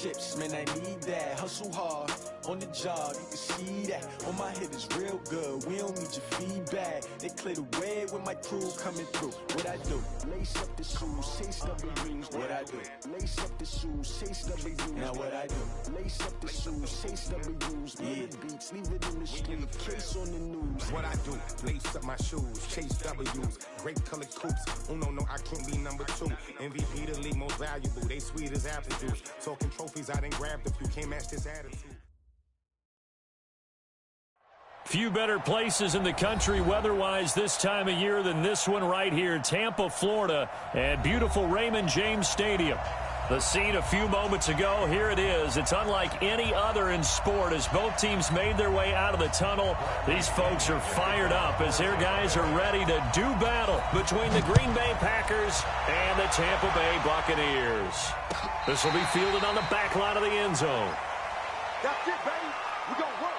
chips, man, I need that. Hustle hard, on the job, you can see that. On my head is real good, we don't need your feedback. They clear the way with my crew coming through. What I do? Lace up the shoes, chase W's. What I do? Lace up the shoes, chase W's. Now what I do? Lace up the shoes, chase W's. Yeah. Beats, leave it in the street, case on the news. What I do? Lace up my shoes, chase W's. Great colored coops. Uno, no, I can't be number 2. MVP, the league most valuable. They sweet as apple juice. Talking trophies, I didn't grab the few. Can't match this attitude. Few better places in the country weather-wise this time of year than this one right here, Tampa, Florida, at beautiful Raymond James Stadium. The scene a few moments ago, here it is. It's unlike any other in sport as both teams made their way out of the tunnel. These folks are fired up as their guys are ready to do battle between the Green Bay Packers and the Tampa Bay Buccaneers. This will be fielded on the back line of the end zone. That's it, baby. We're going to work.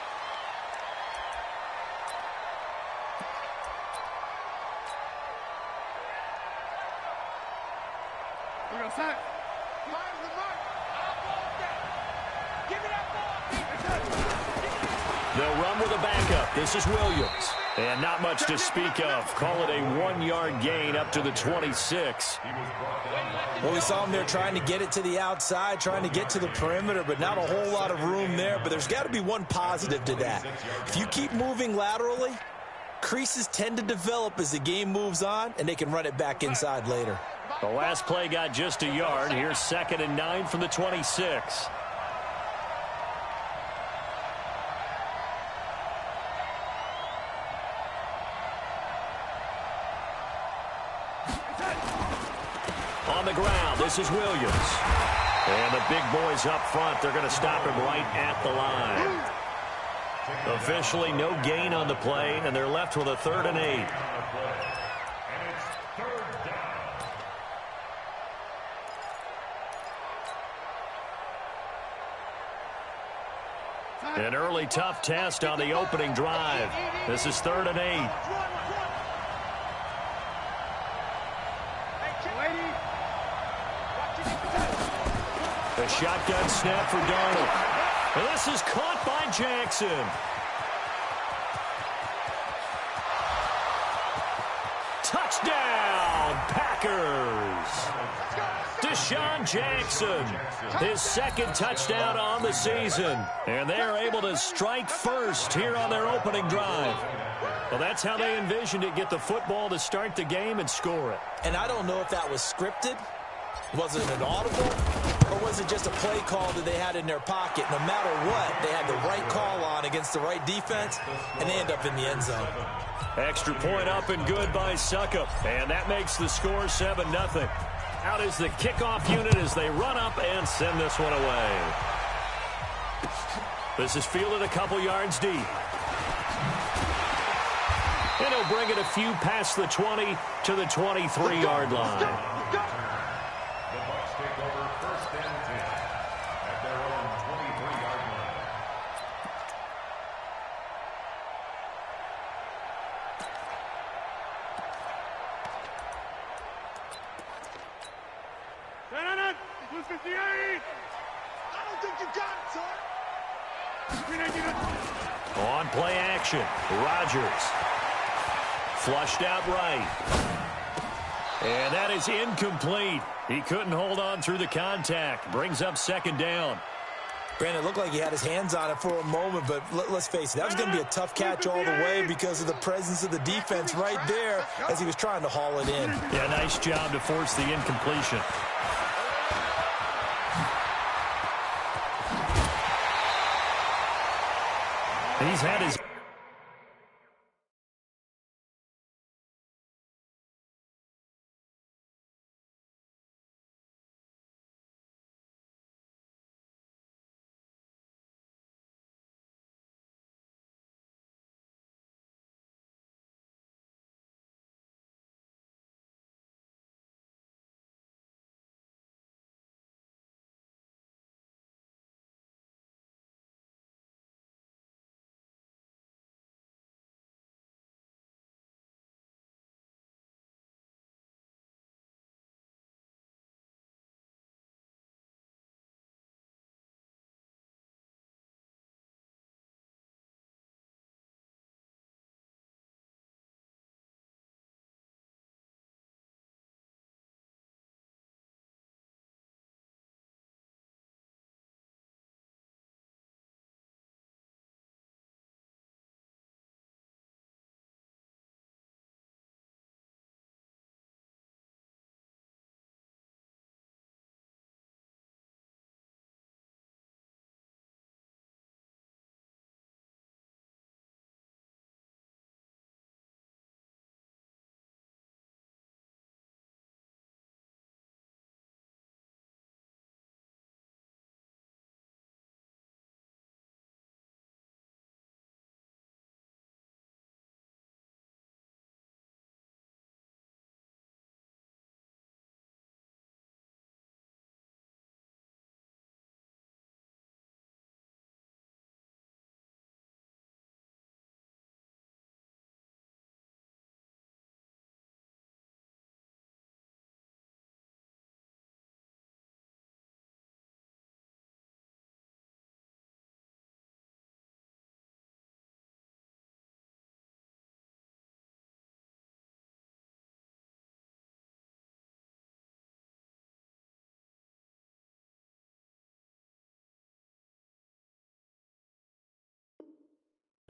We're going to sack. They'll run with a backup. This is Williams. And not much to speak of. Call it a 1-yard gain up to the 26. Well, we saw him there trying to get it to the outside, trying to get to the perimeter, but not a whole lot of room there. But there's got to be one positive to that. If you keep moving laterally, creases tend to develop as the game moves on, and they can run it back inside later. The last play got just a yard. Here's 2nd and 9 from the 26. On the ground, this is Williams. And the big boys up front, they're going to stop him right at the line. Officially no gain on the play, and they're left with a 3rd and 8. An early tough test on the opening drive. This is 3rd and 8. A shotgun snap for Darnold. And this is caught by Jackson. Touchdown, Packers. Deshaun Jackson, his 2nd touchdown on the season. And they are able to strike first here on their opening drive. Well, that's how they envisioned it, get the football to start the game and score it. And I don't know if that was scripted. Was it an audible? Or was it just a play call that they had in their pocket? No matter what, they had the right call on against the right defense, and they end up in the end zone. Extra point up and good by Suckup. And that makes the score 7-0. Out is the kickoff unit as they run up and send this one away. This is fielded a couple yards deep. And he'll bring it a few past the 20 to the 23-yard line. The Bucs take over 1st and 10 at their own 23-yard line. Lose 58. I don't think you got it, son. On play action, Rodgers. Flushed out right. And that is incomplete. He couldn't hold on through the contact. Brings up 2nd down. Brandon, it looked like he had his hands on it for a moment, but let's face it, that was going to be a tough catch all the way because of the presence of the defense right there as he was trying to haul it in. Yeah, nice job to force the incompletion. He's had his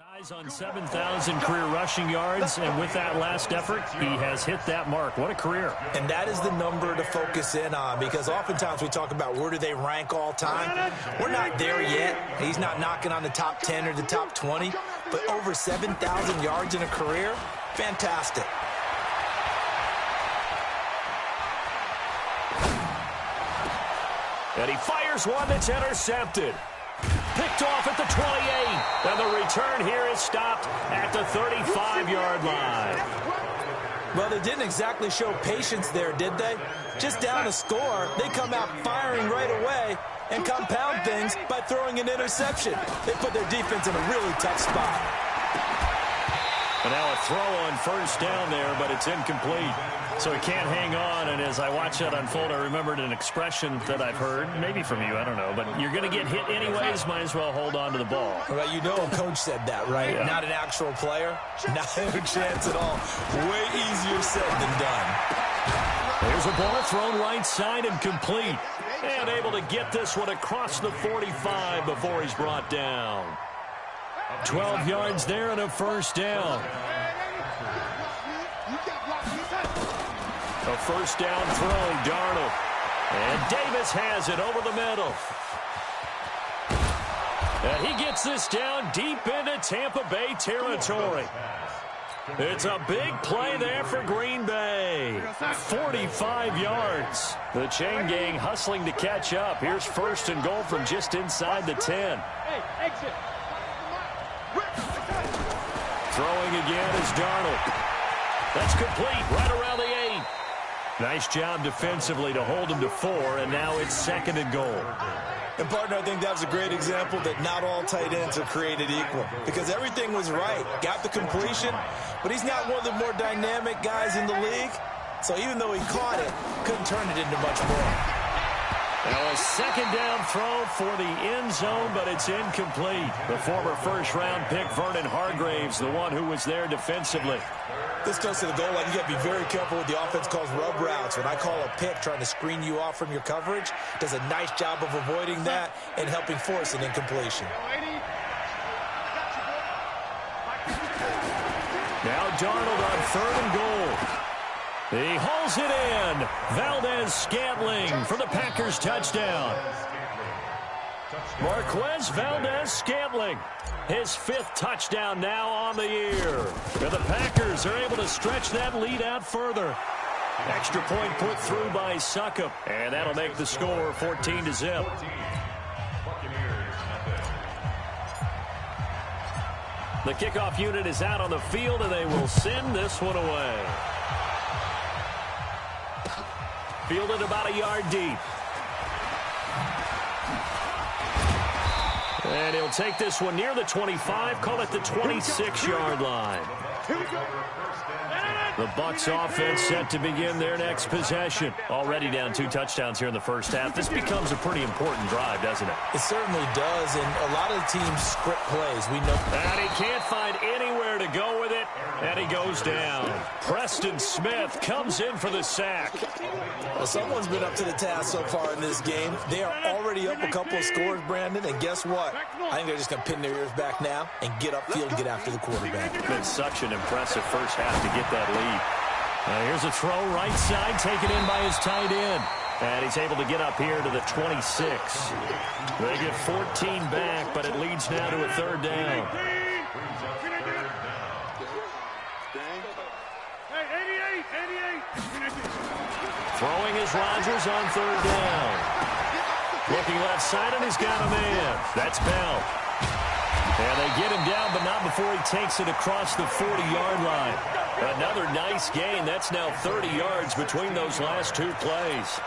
Eyes on 7,000 career rushing yards, and with that last effort, he has hit that mark. What a career. And that is the number to focus in on, because oftentimes we talk about where do they rank all time. We're not there yet. He's not knocking on the top 10 or the top 20, but over 7,000 yards in a career, fantastic. And he fires one that's intercepted. Picked off at the 28, and the return here is stopped at the 35-yard line. Well, they didn't exactly show patience there, did they? Just down a score, they come out firing right away and compound things by throwing an interception. They put their defense in a really tough spot. And now a throw on first down there, but it's incomplete. So he can't hang on, and as I watch that unfold, I remembered an expression that I've heard, maybe from you, I don't know, but you're going to get hit anyways, might as well hold on to the ball. Well, you know a coach said that, right? Yeah. Not an actual player. Not a chance at all. Way easier said than done. There's a ball thrown right side and complete. And able to get this one across the 45 before he's brought down. 12 yards there and a first down. A first down throw, Darnold. And Davis has it over the middle. And he gets this down deep into Tampa Bay territory. It's a big play there for Green Bay. 45 yards. The chain gang hustling to catch up. Here's first and goal from just inside the 10. Throwing again is Darnold. That's complete right around the 8. Nice job defensively to hold him to 4, and now it's second and goal. And, partner, I think that was a great example that not all tight ends are created equal, because everything was right. Got the completion, but he's not one of the more dynamic guys in the league. So even though he caught it, couldn't turn it into much more. Now a second down throw for the end zone, but it's incomplete. The former first-round pick, Vernon Hargraves, the one who was there defensively. This close to the goal line, you got to be very careful with the offense calls rub routes. When I call a pick trying to screen you off from your coverage, does a nice job of avoiding that and helping force an incompletion. Now Darnold on third and goal. He hauls it in. Valdez-Scantling for the Packers touchdown. Marquez Valdez-Scantling, his 5th touchdown now on the year. And the Packers are able to stretch that lead out further. Extra point put through by Succop, and that'll make the score 14-0. The kickoff unit is out on the field, and they will send this one away. Fielded about a yard deep. And he'll take this one near the 25, call it the 26-yard line. The Bucs offense set to begin their next possession. Already down 2 touchdowns here in the first half. This becomes a pretty important drive, doesn't it? It certainly does, and a lot of the teams script plays. We know. And he can't find anywhere to go with it, and he goes down. Preston Smith comes in for the sack. Well, someone's been up to the task so far in this game. They are already up a couple of scores, Brandon, and guess what? I think they're just going to pin their ears back now and get upfield and get after the quarterback. It's been such an impressive first half to get that lead. Here's a throw right side, taken in by his tight end. And he's able to get up here to the 26. They get 14 back, but it leads now to a third down. Throwing is Rodgers on third down. Looking left side, and he's got a man. That's Bell. And they get him down, but not before he takes it across the 40-yard line. Another nice gain. That's now 30 yards between those last 2 plays.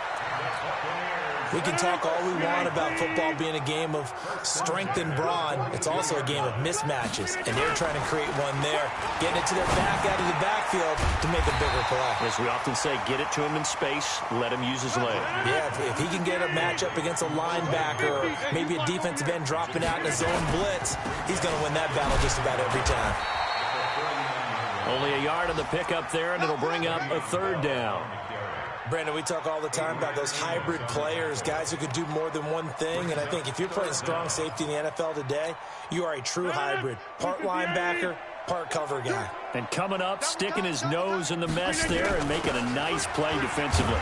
We can talk all we want about football being a game of strength and brawn. It's also a game of mismatches, and they're trying to create one there, getting it to their back out of the backfield to make a bigger play. As we often say, get it to him in space, let him use his leg. Yeah, if he can get a matchup against a linebacker or maybe a defensive end dropping out in a zone blitz, he's going to win that battle just about every time. Only a yard on the pickup there, and it'll bring up a third down. Brandon, we talk all the time about those hybrid players, guys who could do more than one thing. And I think if you're playing strong safety in the NFL today, you are a true hybrid. Part linebacker, part cover guy. And coming up, sticking his nose in the mess there and making a nice play defensively.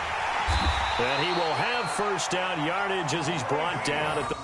And he will have first down yardage as he's brought down at the...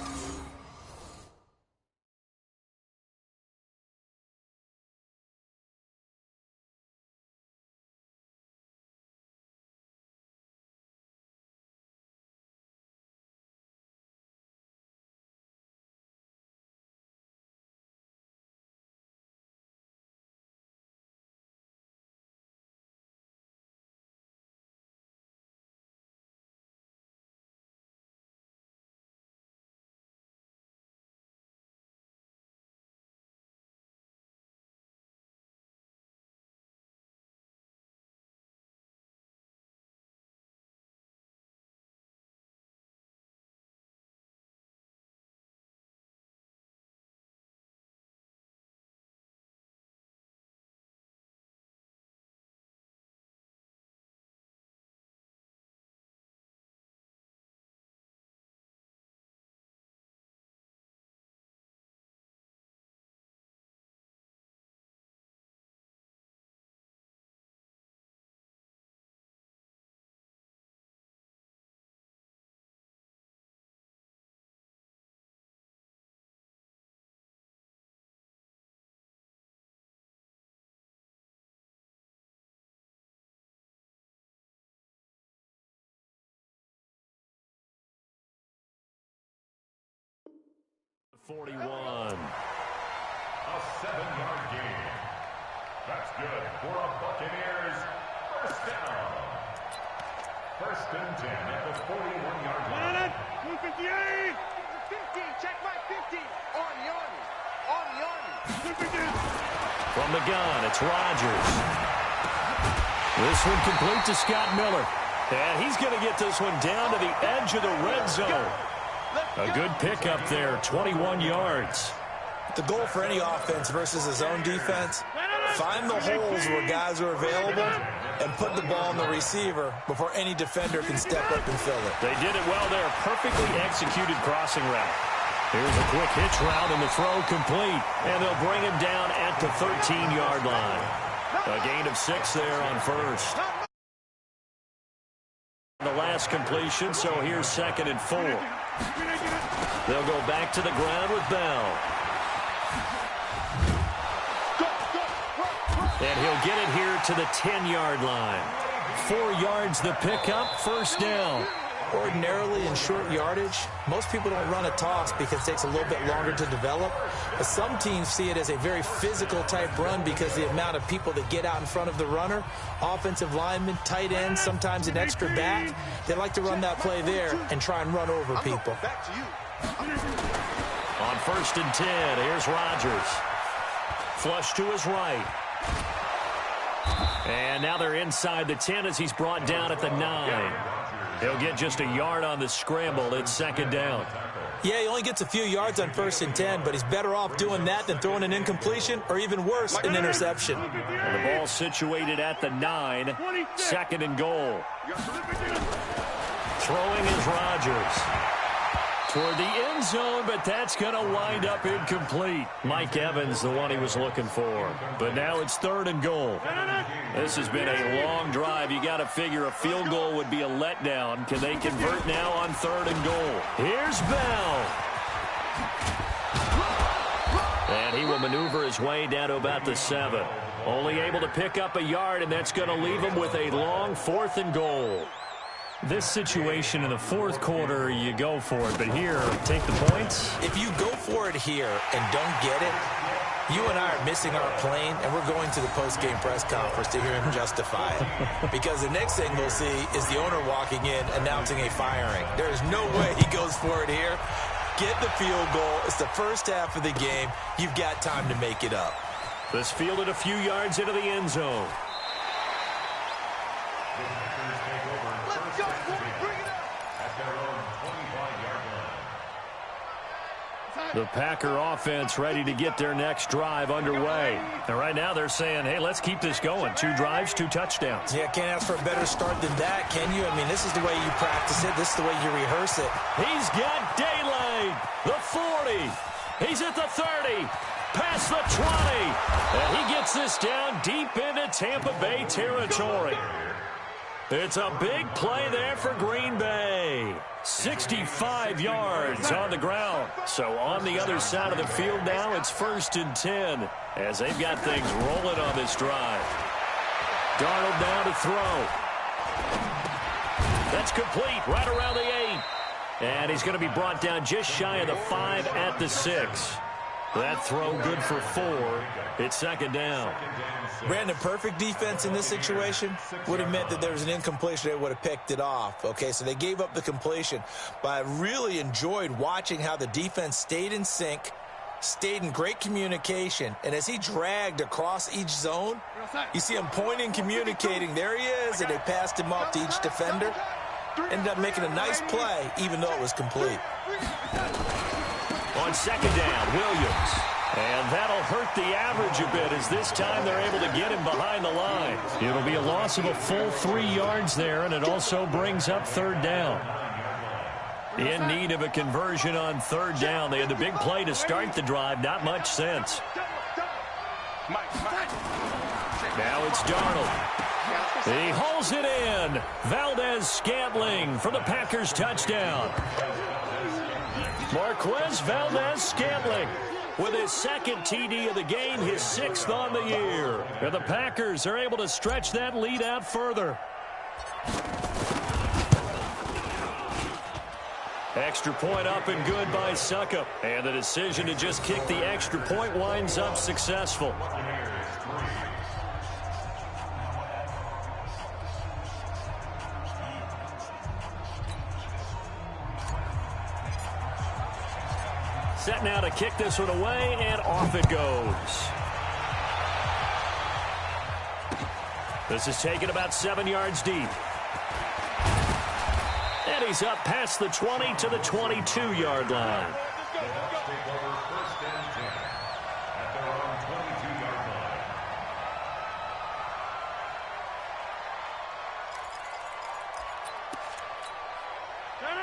...41. A 7-yard gain. That's good for a Buccaneers first down. First and 10 at the 41-yard line. 258. 50. Check my 50. On the army. From the gun, it's Rodgers. This one complete to Scott Miller. And he's going to get this one down to the edge of the red zone. A good pickup there, 21 yards. The goal for any offense versus his own defense, find the holes where guys are available and put the ball on the receiver before any defender can step up and fill it. They did it well there. Perfectly executed crossing route. Here's a quick hitch route and the throw complete. And they'll bring him down at the 13-yard line. A gain of 6 there on first. The last completion, so here's 2nd and 4. They'll go back to the ground with Bell. And he'll get it here to the 10-yard line. 4 yards the pickup, first down. Ordinarily in short yardage, most people don't run a toss because it takes a little bit longer to develop. But some teams see it as a very physical type run because the amount of people that get out in front of the runner, offensive linemen, tight ends, sometimes an extra back, they like to run that play there and try and run over people. On 1st and 10, here's Rodgers. Flush to his right. And now they're inside the 10 as he's brought down at the 9. He'll get just a yard on the scramble. It's 2nd down. Yeah, he only gets a few yards on 1st and 10, but he's better off doing that than throwing an incompletion or even worse, an interception. And the ball situated at the 9, 2nd and goal. Throwing is Rodgers. Toward the end zone, but that's going to wind up incomplete. Mike Evans, the one he was looking for. But now it's 3rd and goal. This has been a long drive. You got to figure a field goal would be a letdown. Can they convert now on 3rd and goal? Here's Bell. And he will maneuver his way down to about the 7. Only able to pick up a yard, and that's going to leave him with a long 4th and goal. This situation in the 4th quarter, you go for it. But here, take the points. If you go for it here and don't get it, you and I are missing our plane, and we're going to the post-game press conference to hear him justify it. Because the next thing we'll see is the owner walking in announcing a firing. There is no way he goes for it here. Get the field goal. It's the first half of the game. You've got time to make it up. This fielded a few yards into the end zone. At their own 25-yard line. The Packer offense ready to get their next drive underway. And right now they're saying, hey, let's keep this going. 2 drives, 2 touchdowns. Yeah, can't ask for a better start than that, can you? I mean, this is the way you practice it. This is the way you rehearse it. He's got daylight. The 40. He's at the 30. Past the 20. And he gets this down deep into Tampa Bay territory. It's a big play there for Green Bay. 65 yards on the ground. So on the other side of the field now, it's 1st and 10 as they've got things rolling on this drive. Darnold down to throw. That's complete right around the 8. And he's going to be brought down just shy of the 5 at the 6. That throw good for 4. It's 2nd down. Brandon, perfect defense in this situation would have meant that there was an incompletion. They would have picked it off. Okay, so they gave up the completion. But I really enjoyed watching how the defense stayed in sync, stayed in great communication. And as he dragged across each zone, you see him pointing, communicating. There he is, and they passed him off to each defender. Ended up making a nice play, even though it was complete. On 2nd down, Williams. And that'll hurt the average a bit as this time they're able to get him behind the line. It'll be a loss of a full 3 yards there, and it also brings up 3rd down. In need of a conversion on 3rd down. They had the big play to start the drive. Not much sense. Now it's Darnold. He hauls it in. Valdez-Scantling for the Packers touchdown. Marquez Valdez-Scantling with his 2nd TD of the game, his 6th on the year. And the Packers are able to stretch that lead out further. Extra point up and good by Suckup. And the decision to just kick the extra point winds up successful. Set now to kick this one away, and off it goes. This is taken about 7 yards deep. And he's up past the 20 to the 22-yard line.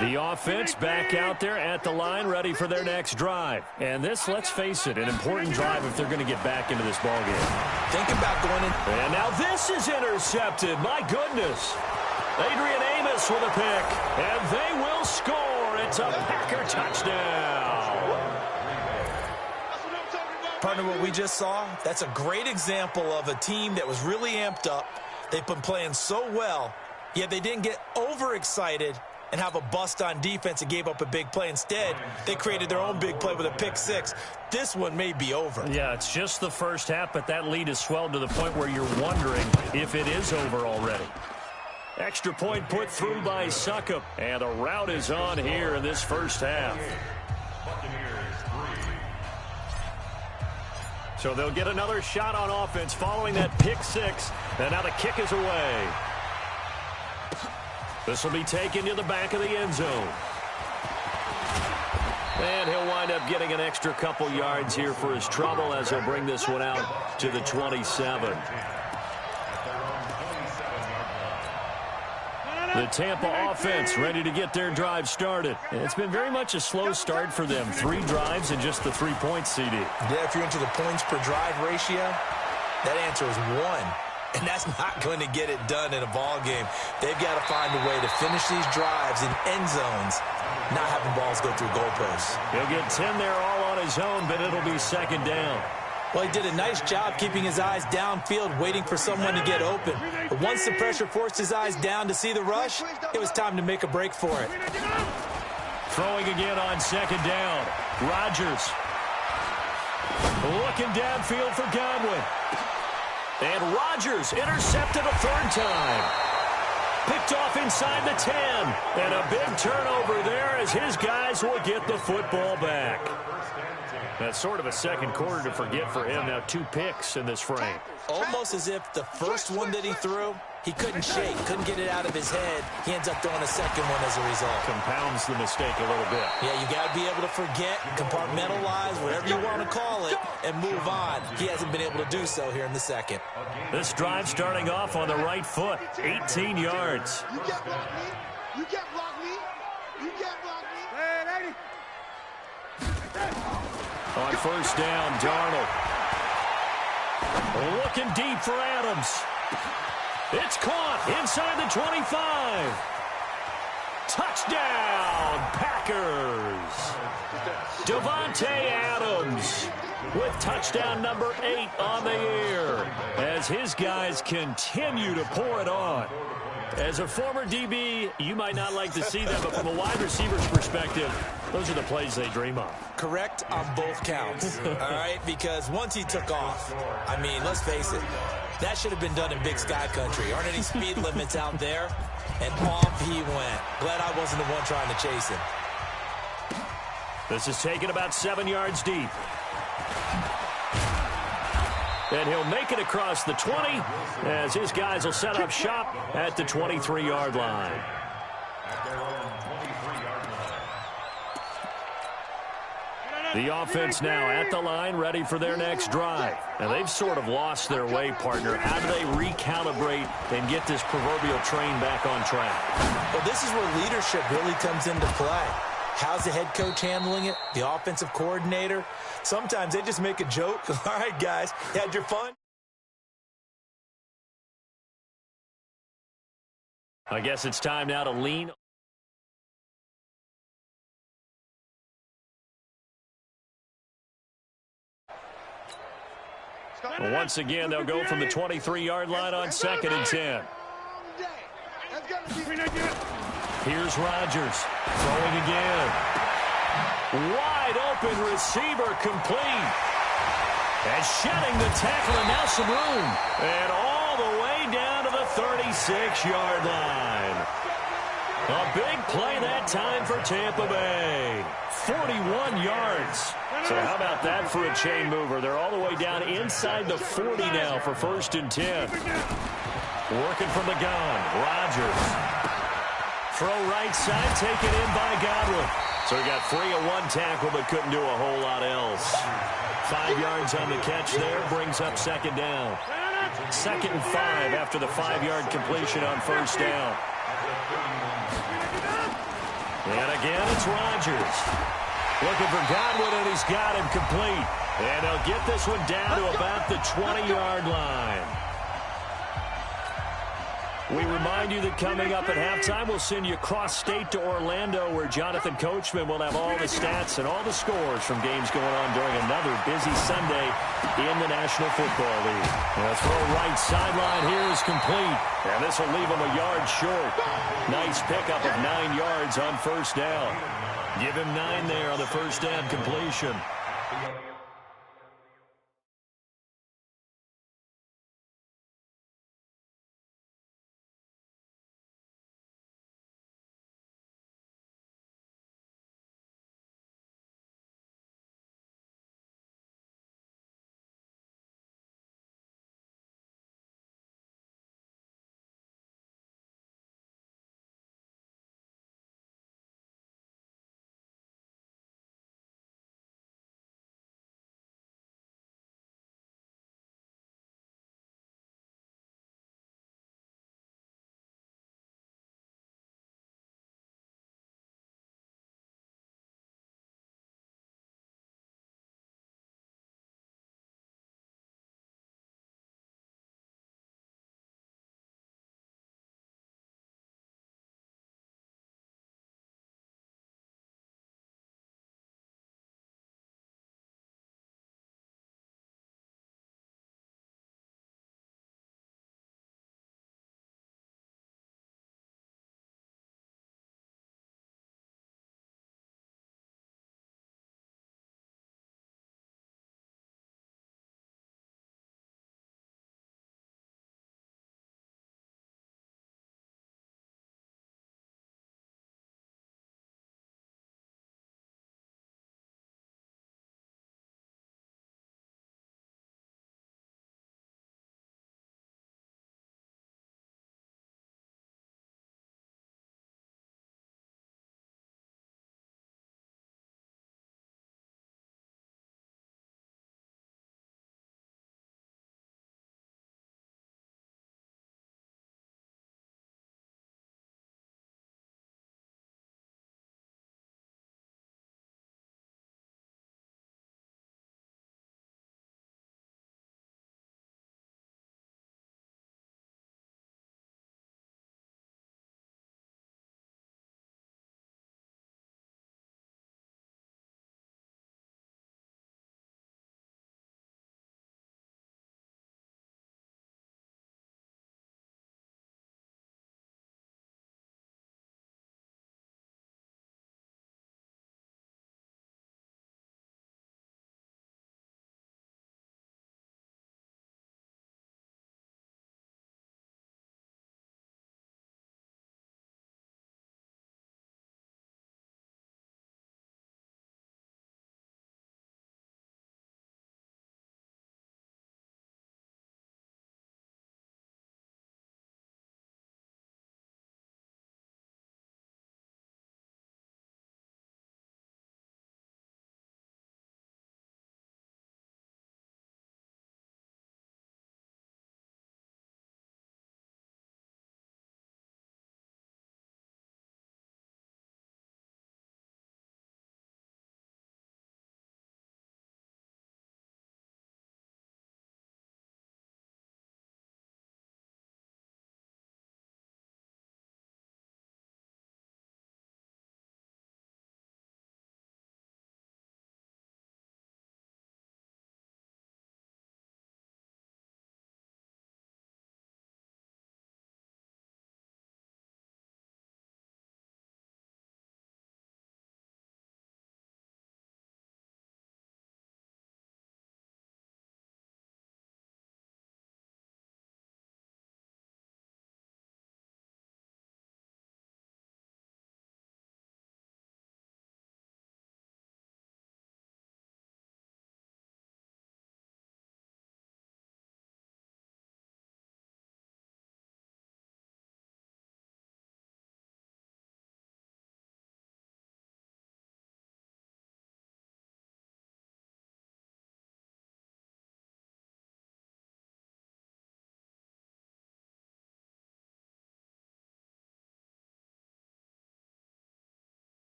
The offense back out there at the line, ready for their next drive. And this, let's face it, an important drive if they're going to get back into this ballgame. Think about going in. And now this is intercepted. My goodness. Adrian Amos with a pick. And they will score. It's a Packer touchdown. Partner, what we just saw, that's a great example of a team that was really amped up. They've been playing so well, yet they didn't get overexcited and have a bust on defense and gave up a big play. Instead, they created their own big play with a pick 6. This one may be over. Yeah, it's just the first half, but that lead has swelled to the point where you're wondering if it is over already. Extra point put through by Suckup, and a rout is on here in this first half. So they'll get another shot on offense following that pick 6, and now the kick is away. This will be taken to the back of the end zone. And he'll wind up getting an extra couple yards here for his trouble as he'll bring this one out to the 27. The Tampa offense ready to get their drive started. And it's been very much a slow start for them. 3 drives and just the 3 points, CD. Yeah, if you're into the points per drive ratio, that answer is 1. And that's not going to get it done in a ball game. They've got to find a way to finish these drives in end zones, not having balls go through goalposts. He'll get 10 there all on his own, but it'll be 2nd down. Well, he did a nice job keeping his eyes downfield, waiting for someone to get open. But once the pressure forced his eyes down to see the rush, it was time to make a break for it. Throwing again on 2nd down. Rodgers looking downfield for Godwin. And Rodgers intercepted a 3rd time. Picked off inside the 10. And a big turnover there as his guys will get the football back. That's sort of a second quarter to forget for him. Now 2 picks in this frame. Almost as if the first one that he threw He couldn't shake, couldn't get it out of his head. He ends up throwing a second one as a result. Compounds the mistake a little bit. Yeah, you got to be able to forget, compartmentalize, whatever you want to call it, and move on. He hasn't been able to do so here in the second. This drive starting off on the right foot, 18 yards. You can't block me. You can't block me. You can't block me. Hey, lady. On first down, Darnold. Looking deep for Adams. It's caught inside the 25. Touchdown, Packers. Devontae Adams with touchdown number 8 on the year as his guys continue to pour it on. As a former DB, you might not like to see that, but from a wide receiver's perspective, those are the plays they dream of. Correct on both counts, all right? Because once he took off, I mean, let's face it, that should have been done in Big Sky Country. Aren't any speed limits out there? And off he went. Glad I wasn't the one trying to chase him. This is taken about 7 yards deep. And he'll make it across the 20 as his guys will set up shop at the 23-yard line. The offense now at the line, ready for their next drive. Now, they've sort of lost their way, partner. How do they recalibrate and get this proverbial train back on track? Well, this is where leadership really comes into play. How's the head coach handling it? The offensive coordinator? Sometimes they just make a joke. All right, guys, had your fun? I guess it's time now to lean. Well, once again, they'll go from the 23-yard line on 2nd and 10. Here's Rodgers throwing again. Wide open receiver complete. And shedding the tackle and now some room. And all the way down to the 36-yard line. A big play that time for Tampa Bay. 41 yards. So how about that for a chain mover? They're all the way down inside the 40 now for 1st and 10. Working from the gun, Rodgers. Throw right side, taken in by Godwin. So he got free of one tackle, but couldn't do a whole lot else. 5 yards on the catch there, brings up 2nd down. 2nd and 5 after the 5-yard completion on 1st down. And again, it's Rodgers. Looking for Godwin, and he's got him complete. And they'll get this one down to about the 20-yard line. We remind you that coming up at halftime, we'll send you cross-state to Orlando, where Jonathan Coachman will have all the stats and all the scores from games going on during another busy Sunday in the National Football League. The throw right sideline here is complete, and this will leave him a yard short. Nice pickup of 9 yards on 1st down. Give him 9 there on the 1st down completion.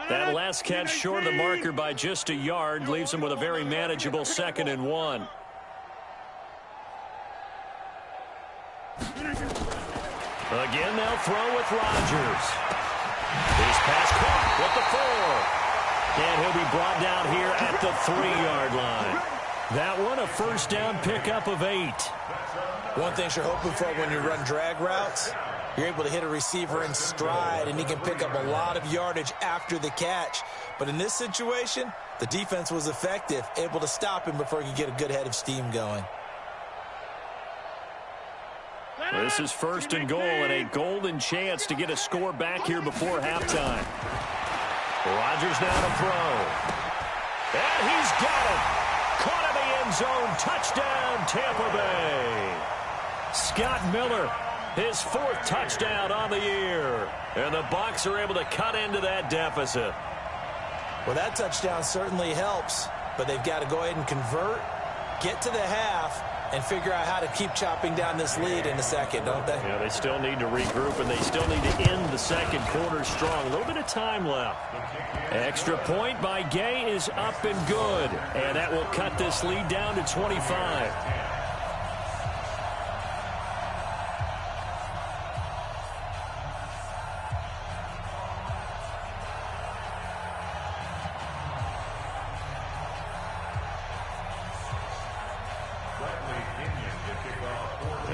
That last catch short of the marker by just a yard leaves him with a very manageable 2nd and 1. Again, they'll throw with Rodgers. His pass caught with the 4. And he'll be brought down here at the 3-yard line. That one, a first down pickup of 8. One thing you're hoping for when you run drag routes, you're able to hit a receiver in stride, and he can pick up a lot of yardage after the catch. But in this situation, the defense was effective, able to stop him before he could get a good head of steam going. This is 1st and goal and a golden chance to get a score back here before halftime. Rodgers now to throw. And he's got it. Caught in the end zone. Touchdown, Tampa Bay. Scott Miller, his 4th touchdown on the year. And the Bucs are able to cut into that deficit. Well, that touchdown certainly helps, but they've got to go ahead and convert, get to the half, and figure out how to keep chopping down this lead in the second, don't they? Yeah, they still need to regroup, and they still need to end the second quarter strong. A little bit of time left. Extra point by Gay is up and good, and that will cut this lead down to 25.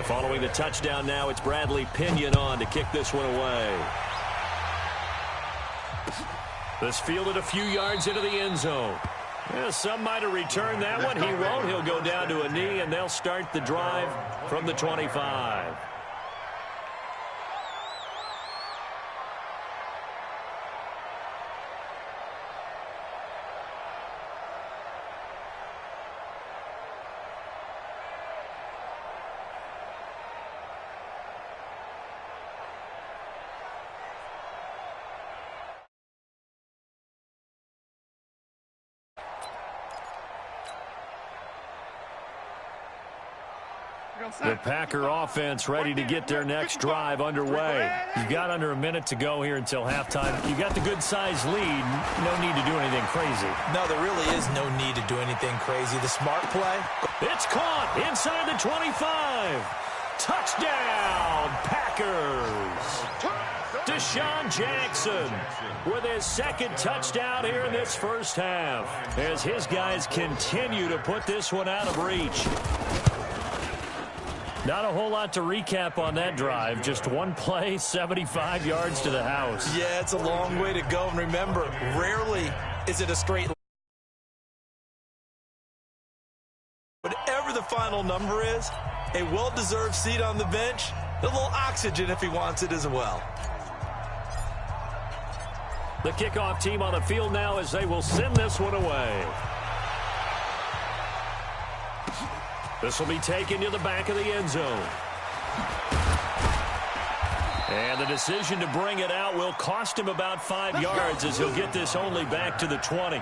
Following the touchdown now, it's Bradley Pinion on to kick this one away. This fielded a few yards into the end zone. Yeah, some might have returned that one. He won't. He'll go down to a knee, and they'll start the drive from the 25. The Packer offense ready to get their next drive underway. You've got under a minute to go here until halftime. You got the good-sized lead. No need to do anything crazy. No, there really is no need to do anything crazy. The smart play. It's caught inside the 25. Touchdown, Packers. Deshaun Jackson with his 2nd touchdown here in this first half as his guys continue to put this one out of reach. Not a whole lot to recap on that drive. Just one play, 75 yards to the house. Yeah, it's a long way to go. And remember, rarely is it a straight line. Whatever the final number is, a well-deserved seat on the bench, a little oxygen if he wants it as well. The kickoff team on the field now as they will send this one away. This will be taken to the back of the end zone. And the decision to bring it out will cost him about 5 yards as he'll get this only back to the 20.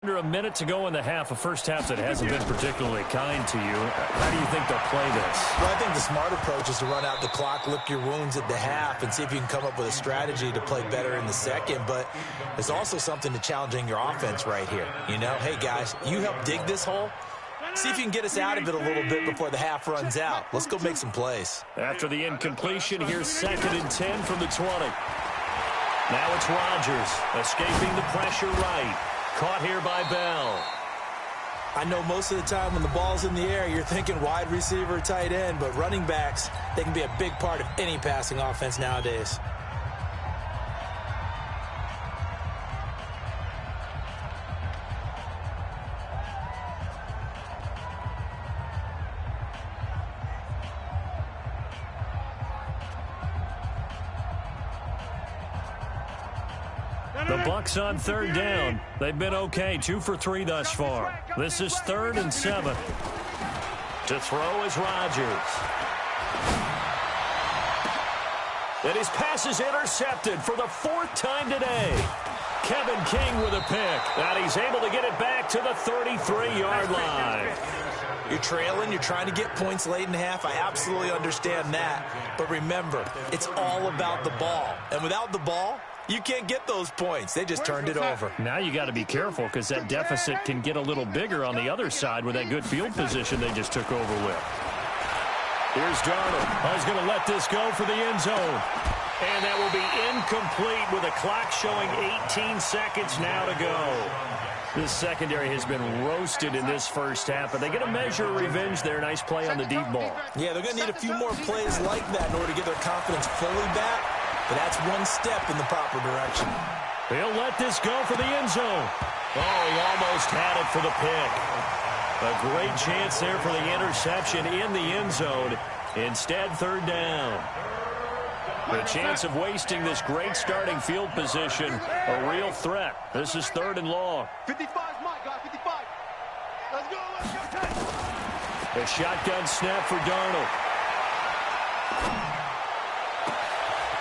Under a minute to go in the half, a first half that hasn't been particularly kind to you. How do you think they'll play this? Well, I think the smart approach is to run out the clock, lick your wounds at the half, and see if you can come up with a strategy to play better in the second. But there's also something to challenging your offense right here. You know, hey, guys, you help dig this hole. See if you can get us out of it a little bit before the half runs out. Let's go make some plays. After the incompletion, here's 2nd and 10 from the 20. Now it's Rodgers escaping the pressure right. Caught here by Bell. I know most of the time when the ball's in the air, you're thinking wide receiver, tight end, but running backs, they can be a big part of any passing offense nowadays. The Bucs on 3rd down. They've been okay, 2 for 3 thus far. This is 3rd and 7. To throw is Rodgers. And his pass is intercepted for the 4th time today. Kevin King with a pick. And he's able to get it back to the 33-yard line. You're trailing. You're trying to get points late in the half. I absolutely understand that. But remember, it's all about the ball. And without the ball, you can't get those points. They just turned it over. Now you got to be careful because that deficit can get a little bigger on the other side with that good field position they just took over with. Here's Darnold. He's going to let this go for the end zone. And that will be incomplete with a clock showing 18 seconds now to go. This secondary has been roasted in this first half, but they get a measure of revenge there. Nice play on the deep ball. Yeah, they're going to need a few more plays like that in order to get their confidence fully back. But that's one step in the proper direction. He'll let this go for the end zone. Oh, he almost had it for the pick. A great chance there for the interception in the end zone. Instead, third down. The chance of wasting this great starting field position, a real threat. This is third and long. 55 is mine, guys, 55. Let's go, let's go. A shotgun snap for Darnold.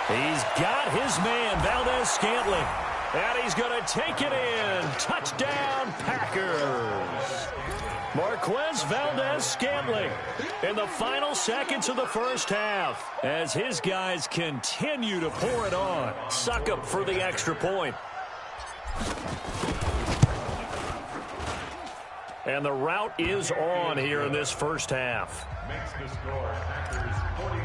He's got his man, Valdez-Scantling. And he's going to take it in. Touchdown, Packers. Marquez Valdez-Scantling in the final seconds of the first half as his guys continue to pour it on. Suck up for the extra point. And the route is on here in this first half. Makes the score Packers 49,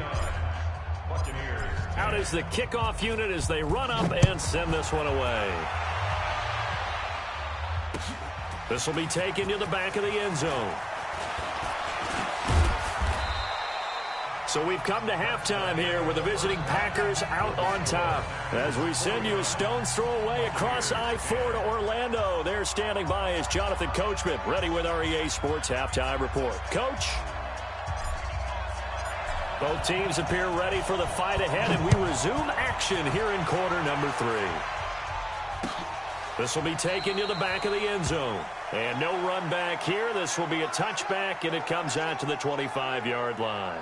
Buccaneers. Out is the kickoff unit as they run up and send this one away. This will be taken to the back of the end zone. So we've come to halftime here with the visiting Packers out on top. As we send you a stone's throw away across I-4 to Orlando. There standing by is Jonathan Coachman, ready with our EA Sports Halftime Report. Coach? Both teams appear ready for the fight ahead, and we resume action here in quarter number 3. This will be taken to the back of the end zone. And no run back here. This will be a touchback, and it comes out to the 25-yard line.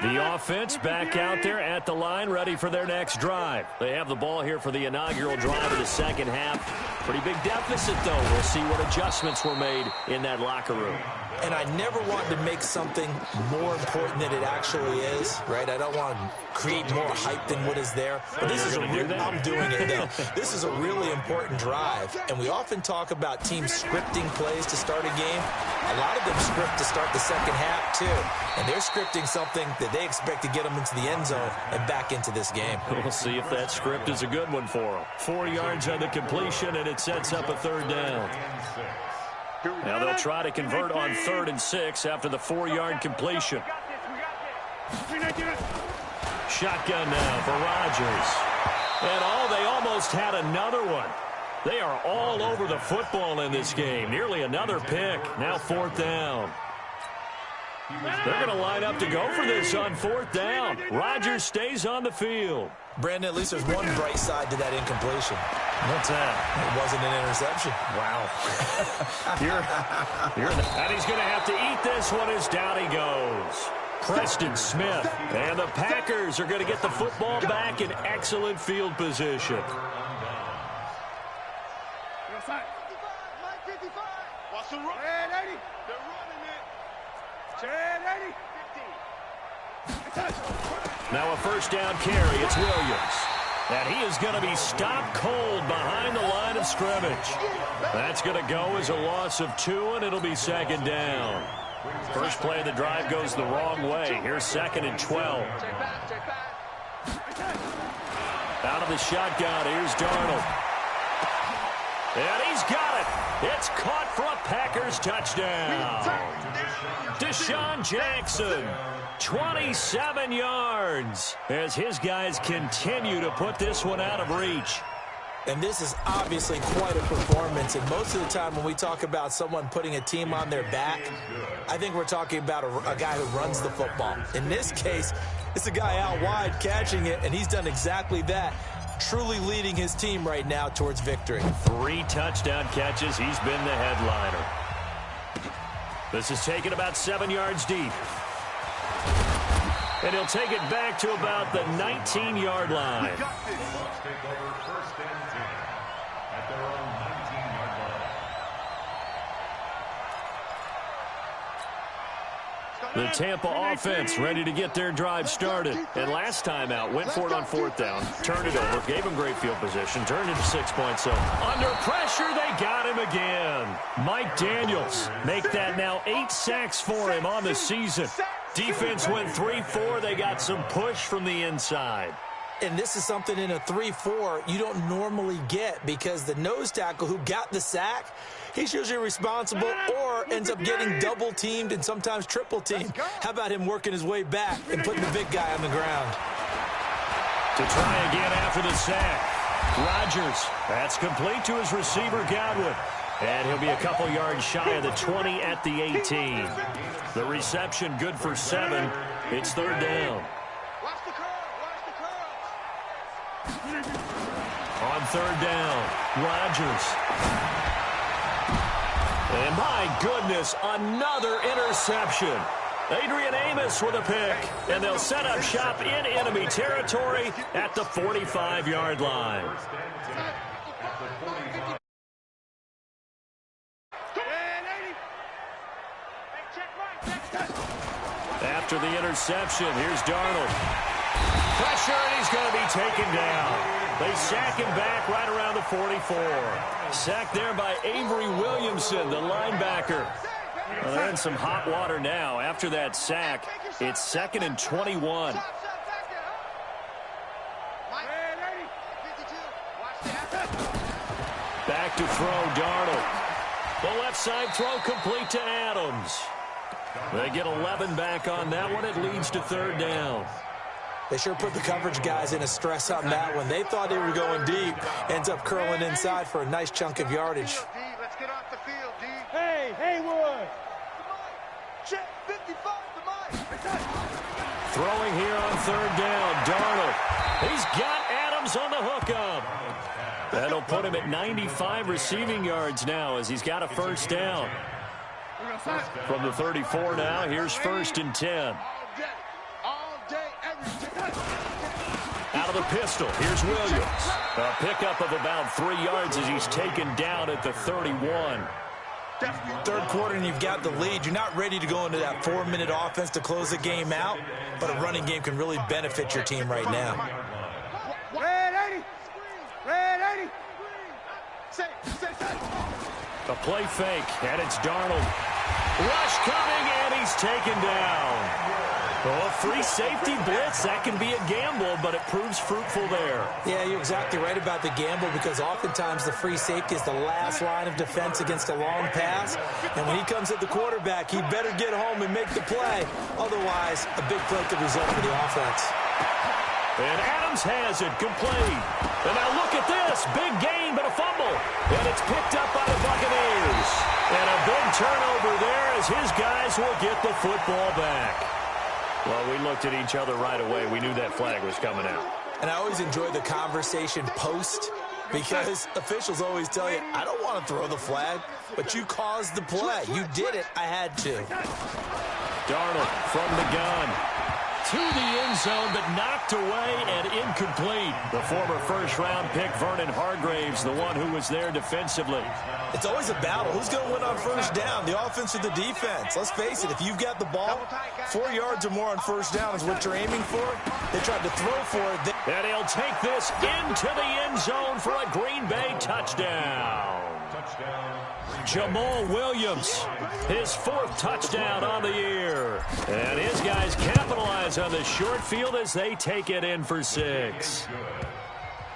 The offense back out there at the line, ready for their next drive. They have the ball here for the inaugural drive of the second half. Pretty big deficit, though. We'll see what adjustments were made in that locker room. And I never want to make something more important than it actually is, right? I don't want to create more hype than what is there. But this is I'm doing it, though. This is a really important drive. And we often talk about teams scripting plays to start a game. A lot of them script to start the second half, too. And they're scripting something that they expect to get them into the end zone and back into this game. We'll see if that script is a good one for them. 4 yards on the completion, and it sets up a third down. Now they'll try to convert on 3rd and 6 after the 4-yard completion. Shotgun now for Rodgers. And they almost had another one. They are all over the football in this game. Nearly another pick. Now 4th down. They're going to line up to go for this on 4th down. Rodgers stays on the field. Brandon, at least there's one bright side to that incompletion. What's that? It wasn't an interception. Wow. And he's going to have to eat this one as down he goes. Preston Smith. And the Packers are going to get the football back in excellent field position. Watch the run. 80. They're running it. 80. Now a first down carry. It's Williams. And he is going to be stopped cold behind the line of scrimmage. That's going to go as a loss of 2, and it'll be 2nd down. First play of the drive goes the wrong way. Here's 2nd and 12. Out of the shotgun, here's Darnold. And he's got it. It's caught for a Packers touchdown. Deshaun Jackson, 27 yards, as his guys continue to put this one out of reach. And this is obviously quite a performance. And most of the time when we talk about someone putting a team on their back, I think we're talking about a guy who runs the football. In this case, it's a guy out wide catching it, and he's done exactly that. Truly leading his team right now towards victory. 3 touchdown catches. He's been the headliner. This is taken about 7 yards deep. And he'll take it back to about the 19-yard line. Bucs take over 1st and 10 at their own The Tampa offense ready to get their drive started. And last time out, went for it on 4th down, turned it over, gave him great field position, turned it to 6 points. So under pressure, they got him again. Mike Daniels make that now 8 sacks for him on the season. Defense went 3-4. They got some push from the inside. And this is something in a 3-4 you don't normally get because the nose tackle who got the sack, he's usually responsible or ends up getting double-teamed and sometimes triple-teamed. How about him working his way back and putting the big guy on the ground? To try again after the sack. Rodgers, that's complete to his receiver, Godwin. And he'll be a couple yards shy of the 20 at the 18. The reception good for 7. It's 3rd down. On 3rd down, Rodgers. And my goodness, another interception. Adrian Amos with a pick, and they'll set up shop in enemy territory at the 45-yard line. After the interception, here's Darnold. Pressure, and he's going to be taken down. They sack him back right around the 44. Sacked there by Avery Williamson, the linebacker. Well, they're in some hot water now. After that sack, it's 2nd and 21. Back to throw, Darnold. The left side throw complete to Adams. They get 11 back on that one. It leads to 3rd down. They sure put the coverage guys in a stress on that one. They thought they were going deep. Ends up curling inside for a nice chunk of yardage. Let's get off the field, D. Hey, Haywood. Check 55 to Mike. Throwing here on 3rd down, Darnold. He's got Adams on the hookup. That'll put him at 95 receiving yards now as he's got a 1st down. From the 34 now, here's 1st and 10. Out of the pistol, here's Williams. A pickup of about 3 yards as he's taken down at the 31. 3rd quarter and you've got the lead. You're not ready to go into that 4-minute offense to close the game out, but a running game can really benefit your team right now. Red 80. Red 80. A play fake, and it's Darnold. Rush coming, and he's taken down. Oh, free safety blitz, that can be a gamble, but it proves fruitful there. Yeah, you're exactly right about the gamble because oftentimes the free safety is the last line of defense against a long pass. And when he comes at the quarterback, he better get home and make the play. Otherwise, a big play could result for the offense. And Adams has it complete. And now look at this. Big gain, but a fumble. And it's picked up by the Buccaneers. And a big turnover there as his guys will get the football back. Well, we looked at each other right away. We knew that flag was coming out. And I always enjoy the conversation post because officials always tell you, I don't want to throw the flag, but you caused the play. You did it. I had to. Darnold from the gun. To the end zone, but knocked away and incomplete. The former 1st-round pick, Vernon Hargraves, the one who was there defensively. It's always a battle. Who's going to win on 1st down, the offense or the defense? Let's face it, if you've got the ball, 4 yards or more on 1st down is what you're aiming for. They tried to throw for it. And he'll take this into the end zone for a Green Bay touchdown. Jamal Williams, his 4th touchdown on the year. And his guys capitalize on the short field as they take it in for 6.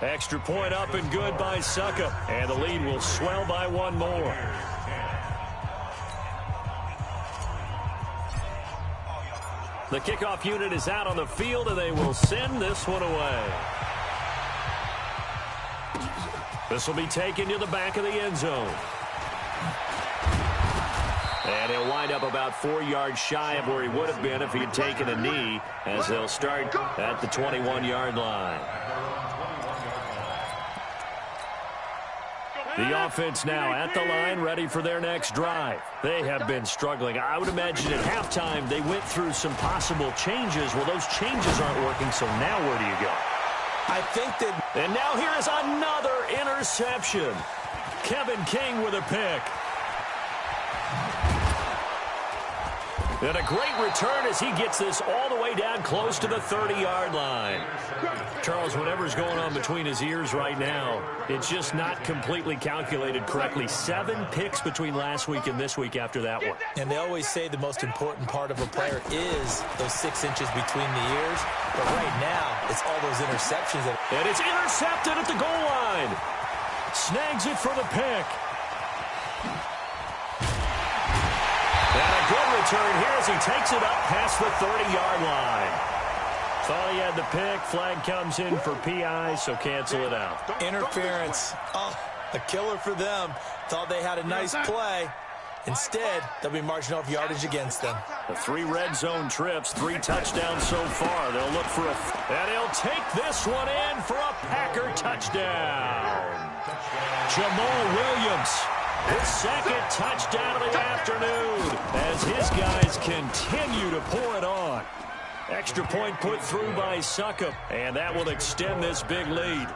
Extra point up and good by Suckup. And the lead will swell by 1 more. The kickoff unit is out on the field, and they will send this one away. This will be taken to the back of the end zone. And he'll wind up about 4 yards shy of where he would have been if he had taken a knee, as they'll start at the 21-yard line. The offense now at the line, ready for their next drive. They have been struggling. I would imagine at halftime they went through some possible changes. Well, those changes aren't working, so now where do you go? I think that... And now here is another interception. Kevin King with a pick. And a great return as he gets this all the way down close to the 30-yard line. Charles, whatever's going on between his ears right now, it's just not completely calculated correctly. 7 picks between last week and this week after that one. And they always say the most important part of a player is those 6 inches between the ears. But right now, it's all those interceptions. And it's intercepted at the goal line. Snags it for the pick. And a good return here as he takes it up past the 30-yard line. Thought he had the pick. Flag comes in for PI, so cancel it out. Interference. Oh, a killer for them. Thought they had a nice play. Instead, they'll be marching off yardage against them. The 3 red zone trips, 3 touchdowns so far. They'll look for and he'll take this one in for a Packer touchdown. Jamal Williams, his 2nd touchdown of the afternoon as his guys continue to pour it on. Extra point put through by Succop, and that will extend this big lead.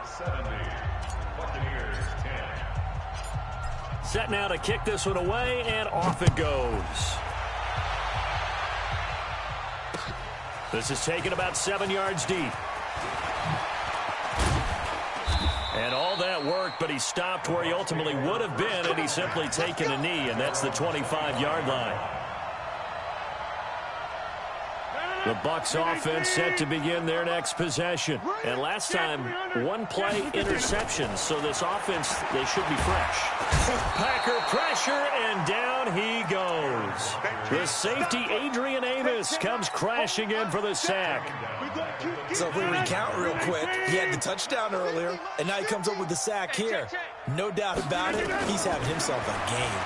Set now to kick this one away, and off it goes. This is taken about 7 yards deep. And all that work, but he stopped where he ultimately would have been, and he's simply taken a knee, and that's the 25-yard line. The Bucs offense set to begin their next possession. And last time, 1 play interception, so this offense, they should be fresh. Packer pressure, and down he goes. The safety, Adrian Amos, comes crashing in for the sack. So if we recount real quick, he had the touchdown earlier, and now he comes up with the sack here. No doubt about it, he's having himself a game.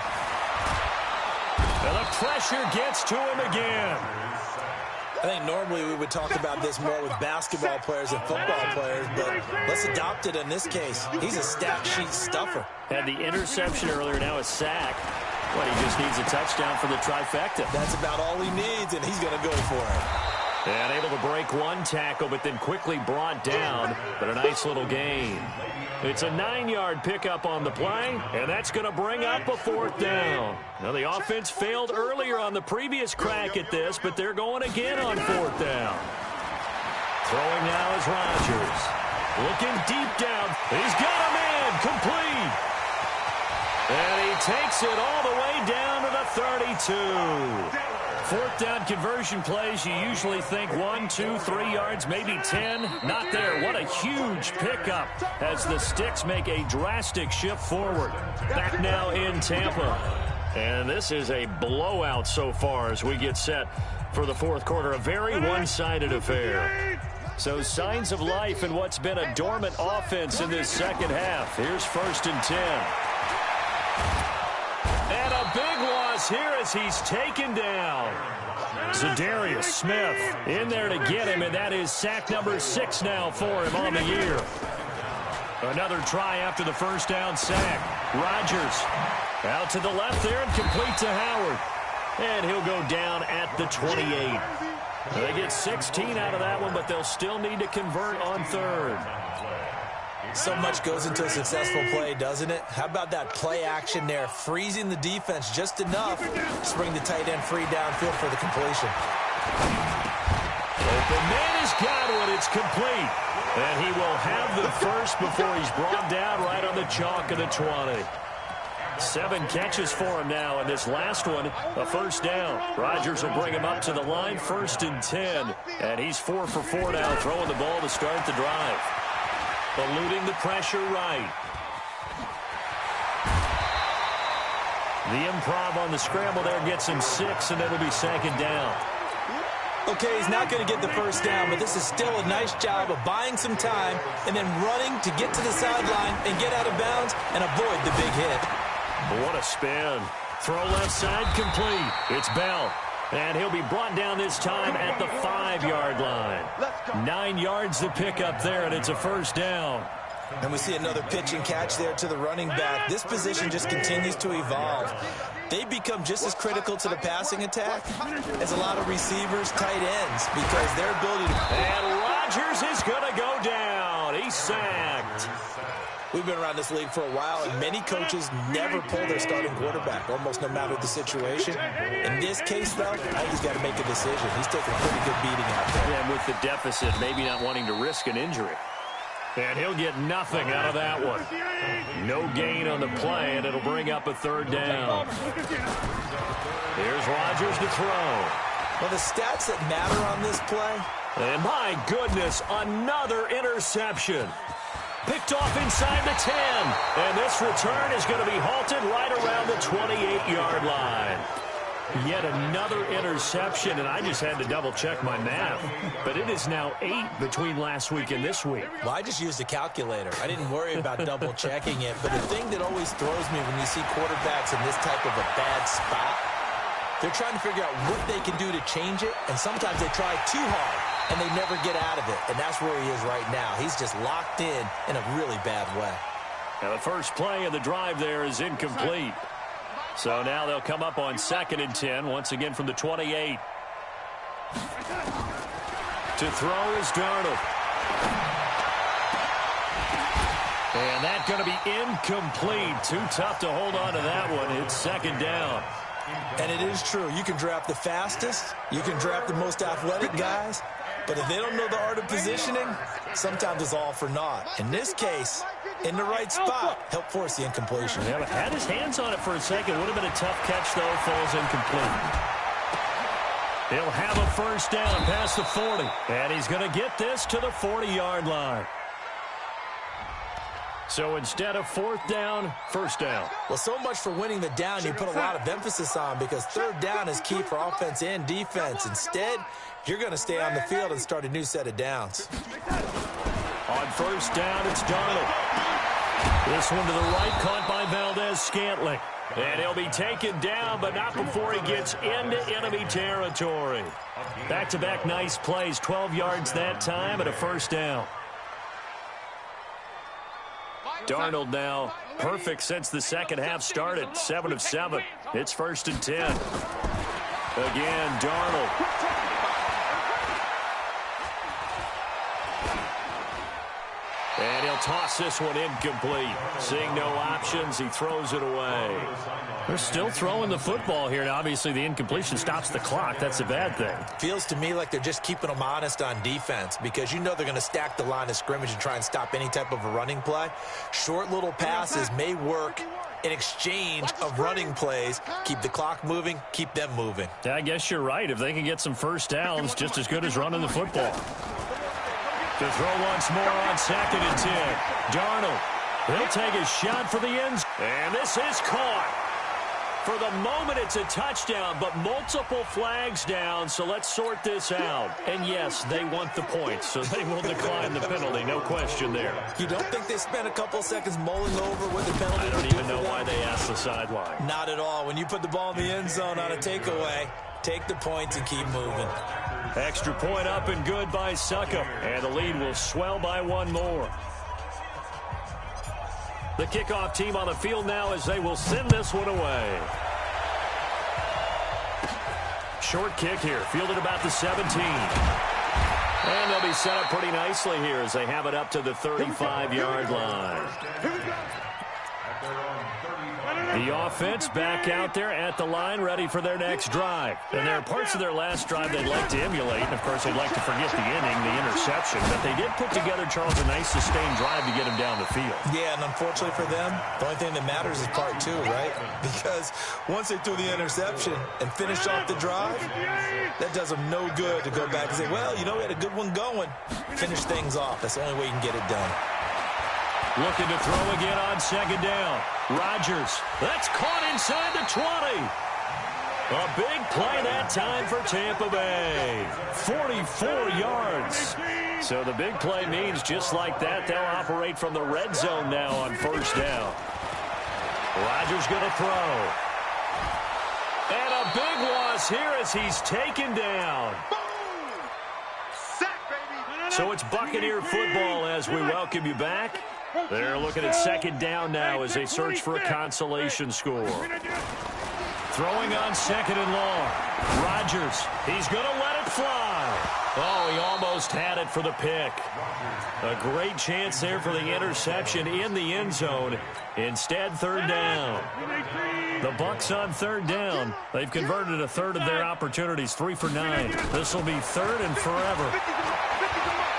And the pressure gets to him again. I think normally we would talk about this more with basketball players and football players, but let's adopt it in this case. He's a stat sheet stuffer. Had the interception earlier, now a sack. Well, he just needs a touchdown for the trifecta. That's about all he needs, and he's going to go for it. And able to break 1 tackle, but then quickly brought down, but a nice little gain. It's a 9-yard pickup on the play, and that's going to bring up a 4th down. Now, the offense failed earlier on the previous crack at this, but they're going again on 4th down. Throwing now is Rodgers. Looking deep down. He's got a man complete. And he takes it all the way down to the 32. 4th down conversion plays, you usually think 1, 2, 3 yards, maybe 10. Not there. What a huge pickup as the Sticks make a drastic shift forward. Back now in Tampa. And this is a blowout so far as we get set for the 4th quarter. A very one-sided affair. So signs of life in what's been a dormant offense in this second half. Here's 1st and 10. And a big loss here as he's taken down. Za'Darius Smith in there to get him, and that is sack number 6 now for him on the year. Another try after the 1st down sack. Rodgers out to the left there and complete to Howard. And he'll go down at the 28. They get 16 out of that one, but they'll still need to convert on 3rd. So much goes into a successful play, doesn't it? How about that play action there, freezing the defense just enough to bring the tight end free downfield for the completion. Open man has got it. It's complete. And he will have the first before he's brought down right on the chalk of the 20. 7 catches for him now, and this last one, a 1st down. Rodgers will bring him up to the line, 1st and 10. And he's 4 for 4 now, throwing the ball to start the drive. Eluding the pressure right. The improv on the scramble there gets him 6, and it'll be 2nd down. Okay, he's not going to get the 1st down, but this is still a nice job of buying some time and then running to get to the sideline and get out of bounds and avoid the big hit. What a spin. Throw left side complete. It's Bell. And he'll be brought down this time at the 5-yard line. 9 yards to pick up there, and it's a 1st down. And we see another pitch and catch there to the running back. This position just continues to evolve. They become just as critical to the passing attack as a lot of receivers, tight ends, because their ability to... And Rodgers is going to go down. He's sacked. We've been around this league for a while, and many coaches never pull their starting quarterback, almost no matter the situation. In this case, though, I think he's got to make a decision. He's taking a pretty good beating out there. And with the deficit, maybe not wanting to risk an injury. And he'll get nothing out of that one. No gain on the play, and it'll bring up a third down. Here's Rodgers to throw. Well, the stats that matter on this play. And my goodness, another interception. Picked off inside the 10. And this return is going to be halted right around the 28-yard line. Yet another interception, and I just had to double-check my math. But it is now 8 between last week and this week. Well, I just used a calculator. I didn't worry about double-checking it. But the thing that always throws me when you see quarterbacks in this type of a bad spot, they're trying to figure out what they can do to change it, and sometimes they try too hard, and they never get out of it. And that's where he is right now. He's just locked in a really bad way. Now the first play of the drive there is incomplete. So now they'll come up on 2nd and 10, once again from the 28. To throw is Darnold. And that's going to be incomplete. Too tough to hold on to that one. It's 2nd down. And it is true. You can draft the fastest. You can draft the most athletic guys. But if they don't know the art of positioning, sometimes it's all for naught. In this case, in the right spot, help force the incompletion. Yeah, but had his hands on it for a second. Would have been a tough catch, though. Falls incomplete. He'll have a first down past the 40. And he's going to get this to the 40-yard line. So instead of 4th down, first down. Well, so much for winning the down you put a lot of emphasis on, because 3rd down is key for offense and defense. Instead, you're going to stay on the field and start a new set of downs. On 1st down, it's Darnold. This one to the right, caught by Valdez-Scantling. And he'll be taken down, but not before he gets into enemy territory. Back-to-back nice plays, 12 yards that time and a first down. Darnold now perfect since the second half started. 7 of 7. It's 1st and 10. Again, Darnold. And he'll toss this one incomplete. Seeing no options, he throws it away. They're still throwing the football here. And obviously, the incompletion stops the clock. That's a bad thing. Feels to me like they're just keeping them honest on defense, because you know they're going to stack the line of scrimmage and try and stop any type of a running play. Short little passes may work in exchange of running plays. Keep the clock moving, keep them moving. Yeah, I guess you're right. If they can get some first downs, just as good as running the football. To throw once more on 2nd and 10. Darnold. He'll take a shot for the end. And this is caught. For the moment, it's a touchdown, but multiple flags down, so let's sort this out. And yes, they want the points, so they will decline the penalty, no question there. You don't think they spent a couple seconds mulling over what the penalty I don't even know why they asked the sideline. Not at all. When you put the ball in the end zone on a takeaway, take the points and keep moving. Extra point up and good by Succop, and the lead will swell by one more. The kickoff team on the field now as they will send this one away. Short kick here, fielded about the 17. And they'll be set up pretty nicely here as they have it up to the 35-yard line. The offense back out there at the line, ready for their next drive. And there are parts of their last drive they'd like to emulate. And, of course, they'd like to forget the inning, the interception. But they did put together, Charles, a nice sustained drive to get them down the field. Yeah, and unfortunately for them, the only thing that matters is part 2, right? Because once they threw the interception and finished off the drive, that does them no good to go back and say, well, you know, we had a good one going. Finish things off. That's the only way you can get it done. Looking to throw again on 2nd down. Rodgers. That's caught inside the 20. A big play that time for Tampa Bay. 44 yards. So the big play means just like that, they'll operate from the red zone now on 1st down. Rodgers going to throw. And a big loss here as he's taken down. So it's Buccaneer football as we welcome you back. They're looking at 2nd down now as they search for a consolation score. Throwing on 2nd and long. Rodgers, he's going to let it fly. Oh, he almost had it for the pick. A great chance there for the interception in the end zone. Instead, third down. The Bucs on third down. They've converted a third of their opportunities, 3 for 9. This will be third and forever.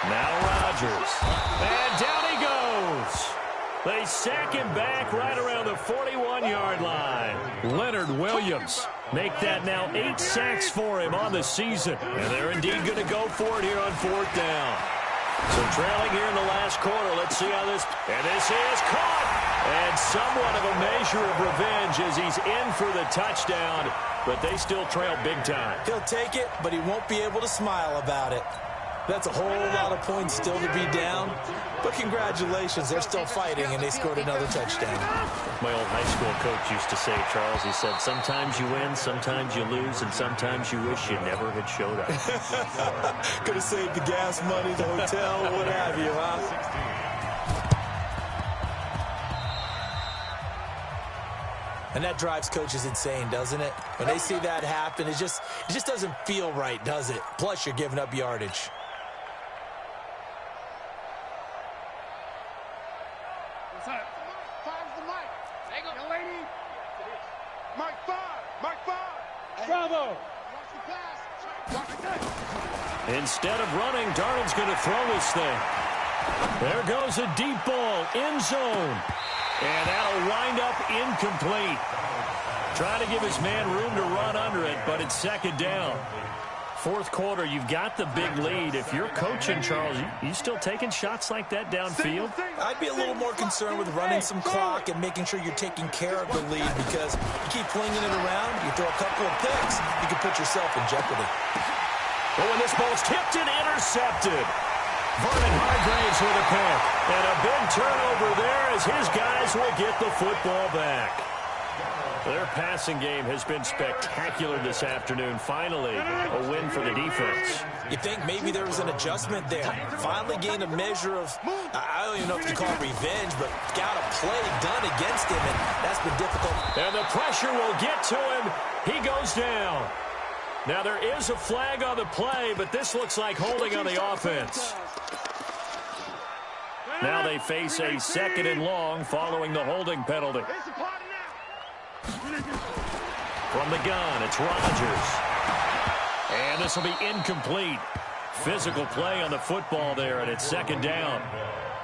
Now Rodgers. And down he goes. They sack him back right around the 41-yard line. Leonard Williams make that now 8 sacks for him on the season. And they're indeed going to go for it here on fourth down. So trailing here in the last quarter. Let's see how this... And this is caught. And somewhat of a measure of revenge as he's in for the touchdown. But they still trail big time. He'll take it, but he won't be able to smile about it. That's a whole lot of points still to be down. But congratulations, they're still fighting, and they scored another touchdown. My old high school coach used to say, Charles, he said, sometimes you win, sometimes you lose, and sometimes you wish you never had showed up. Could have saved the gas money, the hotel, what have you, huh? And that drives coaches insane, doesn't it? When they see that happen, it just doesn't feel right, does it? Plus, you're giving up yardage. Bravo! Instead of running, Darnold's going to throw this thing. There goes a deep ball, end zone. And that'll wind up incomplete. Trying to give his man room to run under it, but it's second down. Fourth quarter, you've got the big lead. If you're coaching, Charles, you still taking shots like that downfield? I'd be a little more concerned with running some clock and making sure you're taking care of the lead, because you keep flinging it around, you throw a couple of picks, you can put yourself in jeopardy. Oh, and this ball's tipped and intercepted. Vernon Hargraves with a pick. And a big turnover there as his guys will get the football back. Their passing game has been spectacular this afternoon. Finally, a win for the defense. You think maybe there was an adjustment there. Finally gained a measure of, I don't even know if you call it revenge, but got a play done against him, and that's been difficult. And the pressure will get to him. He goes down. Now, there is a flag on the play, but this looks like holding on the offense. Now they face a second and long following the holding penalty. From the gun, it's Rodgers. And this will be incomplete. Physical play on the football there, and it's second down.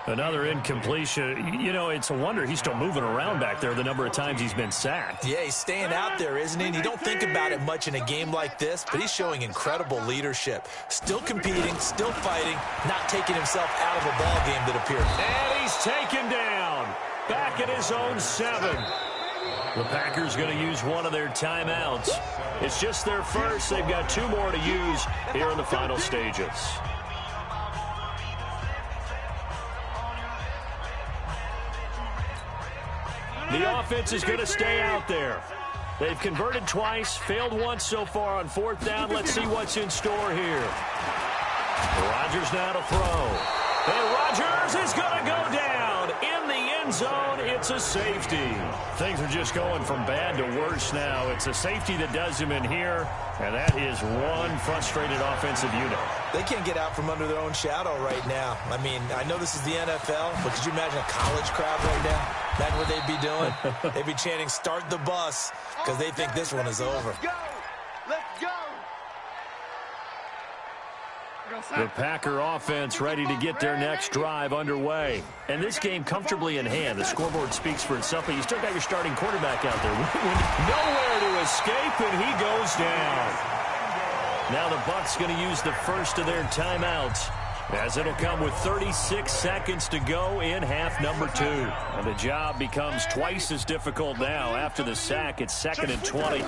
Another incompletion. You know, it's a wonder he's still moving around back there the number of times he's been sacked. Yeah, he's staying out there, isn't he? And you don't think about it much in a game like this, but he's showing incredible leadership. Still competing, still fighting, not taking himself out of a ball game that appeared. And he's taken down. Back at his own 7. The Packers going to use one of their timeouts. It's just their first. They've got 2 more to use here in the final stages. The offense is going to stay out there. They've converted twice, failed once so far on fourth down. Let's see what's in store here. Rodgers now to throw. And Rodgers is going to go down in the end zone. It's a safety. Things are just going from bad to worse now. It's a safety that does him in here, and that is one frustrated offensive unit. They can't get out from under their own shadow right now. I mean, I know this is the NFL, but could you imagine a college crowd right now? Imagine what they'd be doing. They'd be chanting, "Start the bus," because they think this one is over. Let's go! Let's go! The Packer offense ready to get their next drive underway. And this game comfortably in hand. The scoreboard speaks for itself, but you still got your starting quarterback out there. Nowhere to escape, and he goes down. Now the Bucs going to use the first of their timeouts, as it'll come with 36 seconds to go in half number 2. And the job becomes twice as difficult now. After the sack, it's 2nd and 20.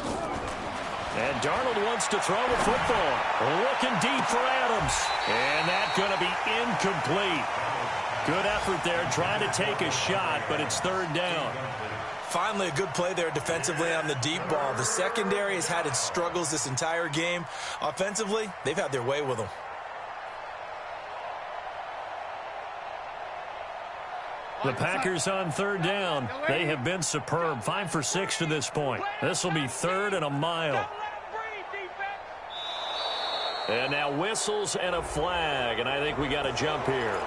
And Darnold wants to throw the football. Looking deep for Adams. And that's going to be incomplete. Good effort there, trying to take a shot, but it's third down. Finally, a good play there defensively on the deep ball. The secondary has had its struggles this entire game. Offensively, they've had their way with them. The Packers on third down. They have been superb. 5 for 6 to this point. This will be 3rd and a mile. And now whistles and a flag, and I think we got a jump here.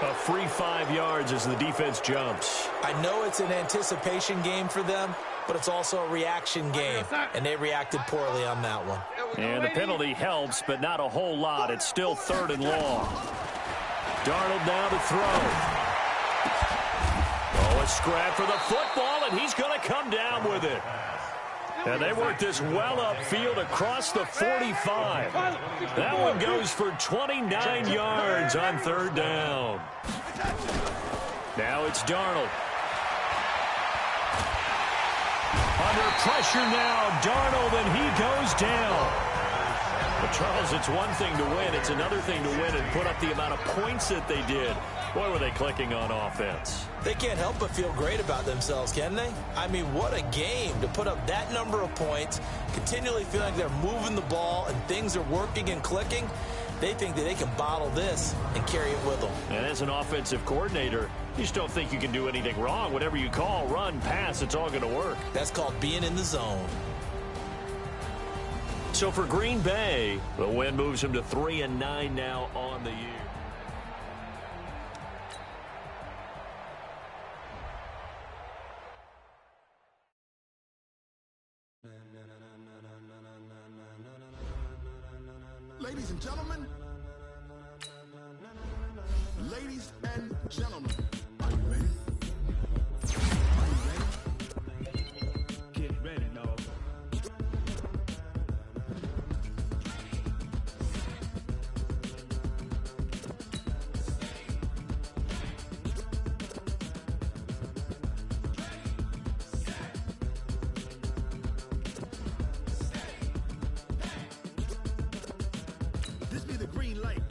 A free 5 yards as the defense jumps. I know it's an anticipation game for them, but it's also a reaction game, and they reacted poorly on that one. And the penalty helps, but not a whole lot. It's still 3rd and long. Darnold now to throw. Oh, a scrap for the football, and he's going to come down with it. And they work this well upfield across the 45. That one goes for 29 yards on 3rd down. Now it's Darnold. Under pressure now, Darnold, and he goes down. But Charles, it's one thing to win. It's another thing to win and put up the amount of points that they did. Boy, were they clicking on offense. They can't help but feel great about themselves, can they? I mean, what a game to put up that number of points, continually feeling like they're moving the ball and things are working and clicking. They think that they can bottle this and carry it with them. And as an offensive coordinator, you just don't think you can do anything wrong. Whatever you call, run, pass, it's all going to work. That's called being in the zone. So for Green Bay, the win moves them to 3-9 now on the year. Ladies and gentlemen, are you ready? Are you ready? Get ready, dog. This be the green light.